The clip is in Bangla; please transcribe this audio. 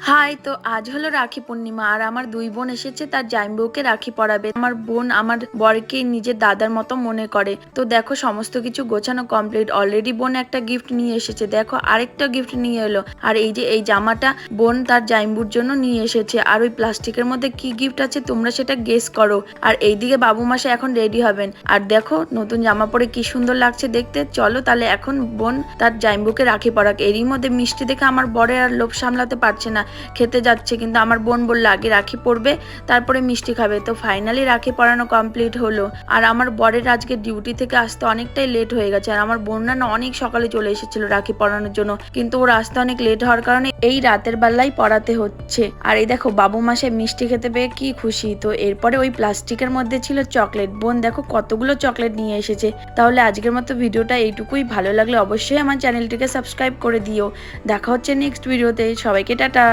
হাই, তো আজ হলো রাখি পূর্ণিমা আর আমার দুই বোন এসেছে তার জামাইবউকে রাখি পরাবে। আমার বোন আমার বরকে নিজের দাদার মতো মনে করে। তো দেখো সমস্ত কিছু গোছানো কমপ্লিট। অলরেডি বোন একটা গিফট নিয়ে এসেছে, দেখো আরেকটা গিফট নিয়ে এলো। আর এই যে এই জামাটা বোন তার জামাইবুর জন্য নিয়ে এসেছে। আর ওই প্লাস্টিকের মধ্যে কি গিফট আছে তোমরা সেটা গেস করো। আর এইদিকে বাবু মাসে এখন রেডি হবেন। আর দেখো নতুন জামা পরে কি সুন্দর লাগছে দেখতে। চলো তাহলে এখন বোন তার জামাইবুকে রাখি পরাক। এরই মধ্যে মিষ্টি দেখে আমার বরের আর লোভ সামলাতে পারছে না, খেতে যাচ্ছে। কিন্তু আমার বোন বললো আগে রাখি পরবে তারপরে মিষ্টি খাবে। তো ফাইনালি রাখি পরানো কমপ্লিট হলো। আর আমার বরের আজকে ডিউটি থেকে আসতে অনেকটাই লেট হয়ে গেছে। আর আমার বোন না অনেক সকালে চলে এসেছিল রাখি পরানোর জন্য, কিন্তু ওর আসতে অনেক লেট হওয়ার কারণে এই রাতের বেলায় পরাতে হচ্ছে। আর এই দেখো বাবু মাসে মিষ্টি খেতে পেয়ে কি খুশি। তো এরপরে ওই প্লাস্টিকের মধ্যে ছিল চকলেট। বোন দেখো কতগুলো চকলেট নিয়ে এসেছে। তাহলে আজকের মতো ভিডিওটা এইটুকুই। ভালো লাগলে অবশ্যই আমার চ্যানেলটিকে সাবস্ক্রাইব করে দিও। দেখা হচ্ছে নেক্সট ভিডিওতে। সবাইকে টাটা।